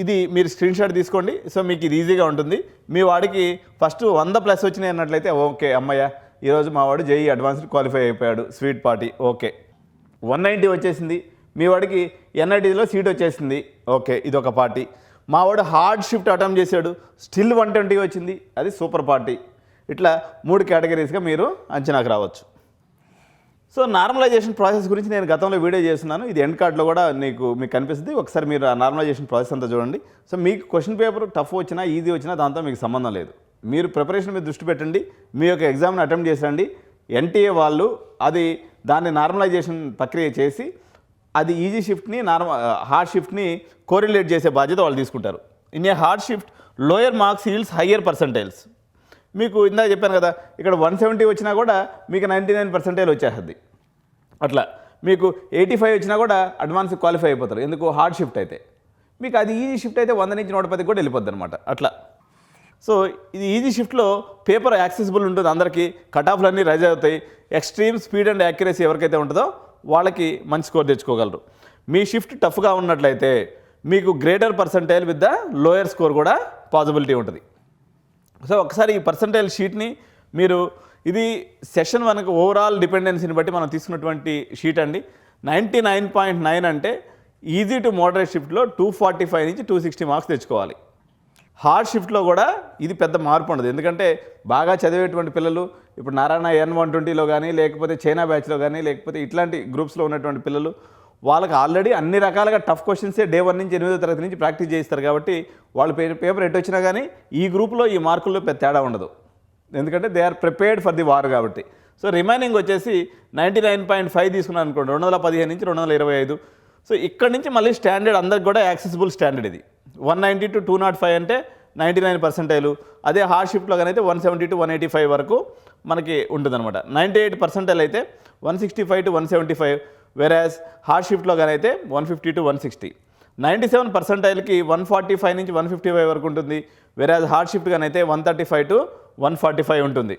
ఇది మీరు screen shot తీసుకోండి. సో మీకు ఇది ఈజీగా ఉంటుంది. మీ వాడికి ఫస్ట్ 100+ వచ్చినాయి అన్నట్లయితే ఓకే అమ్మయ్య ఈరోజు మా వాడు జేఈ అడ్వాన్స్డ్ క్వాలిఫై అయిపోయాడు, స్వీట్ పార్టీ, ఓకే. 190 వచ్చేసింది, మీ వాడికి ఎన్ఐటీలో సీట్ వచ్చేసింది, ఓకే, ఇది ఒక పార్టీ. మా వాడు హార్డ్ షిఫ్ట్ అటెంప్ట్ చేశాడు, స్టిల్ 120 వచ్చింది, అది సూపర్ పార్టీ. ఇట్లా 3 కేటగిరీస్గా మీరు అంచనాకు రావచ్చు. సో నార్మలైజేషన్ ప్రాసెస్ గురించి నేను గతంలో వీడియో చేస్తున్నాను, ఇది ఎండ్ కార్డ్లో కూడా మీకు కనిపిస్తుంది. ఒకసారి మీరు ఆ నార్మలైజేషన్ ప్రాసెస్ అంతా చూడండి. సో మీకు క్వశ్చన్ పేపర్ టఫ్ వచ్చినా ఈజీ వచ్చినా దాంతో మీకు సంబంధం లేదు. మీరు ప్రిపరేషన్ మీద దృష్టి పెట్టండి, మీ యొక్క ఎగ్జామ్ని అటెంప్ట్ చేసండి. ఎన్టీఏ వాళ్ళు దాన్ని నార్మలైజేషన్ ప్రక్రియ చేసి అది ఈజీ షిఫ్ట్ని హార్డ్ షిఫ్ట్ని కోరిలేట్ చేసే బాధ్యత వాళ్ళు తీసుకుంటారు. In a hard shift lower marks yields higher percentiles. మీకు ఇందాక చెప్పాను కదా, ఇక్కడ 170 వచ్చినా కూడా మీకు 99% వచ్చేస్తుంది. అట్లా మీకు 85 వచ్చినా కూడా అడ్వాన్స్ క్వాలిఫై అయిపోతారు. ఎందుకు? హార్డ్ షిఫ్ట్ అయితే. మీకు అది ఈజీ షిఫ్ట్ అయితే 100 నుంచి 110 కూడా వెళ్ళిపోద్ది అనమాట. అట్లా సో ఇది ఈజీ షిఫ్ట్లో పేపర్ యాక్సెసిబుల్ ఉంటుంది అందరికీ, కట్ ఆఫ్లు అన్నీ రైజ్ అవుతాయి. ఎక్స్ట్రీమ్ స్పీడ్ అండ్ యాక్యురసీ ఎవరికైతే ఉంటుందో వాళ్ళకి మంచి స్కోర్ తెచ్చుకోగలరు. మీ షిఫ్ట్ టఫ్గా ఉన్నట్లయితే మీకు greater percentile with the lower score కూడా పాసిబిలిటీ ఉంటుంది. సో ఒకసారి ఈ పర్సంటైల్ షీట్ని మీరు, ఇది సెషన్ 1కి ఓవరాల్ డిపెండెన్సీని బట్టి మనం తీసుకున్నటువంటి షీట్ అండి. 99.9 అంటే ఈజీ టు మోడరేట్ షిఫ్ట్లో 245 నుంచి 260 మార్క్స్ తెచ్చుకోవాలి. హార్డ్ షిఫ్ట్లో కూడా ఇది పెద్ద మార్పు ఉండదు, ఎందుకంటే బాగా చదివేటువంటి పిల్లలు ఇప్పుడు నారాయణ N120లో కానీ లేకపోతే చైనా బ్యాచ్లో కానీ లేకపోతే ఇట్లాంటి గ్రూప్స్లో ఉన్నటువంటి పిల్లలు వాళ్ళకి ఆల్రెడీ అన్ని రకాలుగా టఫ్ క్వశ్చన్సే డే 1 నుంచి 8వ తరగతి నుంచి ప్రాక్టీస్ చేయిస్తారు. కాబట్టి వాళ్ళు పేపర్ ఎటు వచ్చినా కానీ ఈ గ్రూప్లో ఈ మార్కుల్లో పెద్ద తేడా ఉండదు, ఎందుకంటే they are prepared for the war కాబట్టి. సో రిమైనింగ్ వచ్చేసి 99.5 తీసుకున్నాను అనుకోండి, 215 నుంచి 225. సో ఇక్కడ నుంచి మళ్ళీ స్టాండర్డ్ అందరికి కూడా యాక్సెసిబుల్ స్టాండర్డ్ ఇది. 190 to 205 అంటే 99 పర్సెంటైలు. అదే హార్డ్ షిఫ్ట్లో కానీ అయితే 170 to 185 వరకు మనకి ఉంటుందన్నమాట. 98 పర్సెంటైల్ అయితే 165 to 175, వెరాజ్ హార్డ్ షిఫ్ట్లో కానీ అయితే 150 to 160. 97 పర్సెంటైల్కి 145 నుంచి 155 వరకు ఉంటుంది, వెరాజ్ హార్డ్ షిఫ్ట్ కానీ అయితే 135 to 145 ఉంటుంది.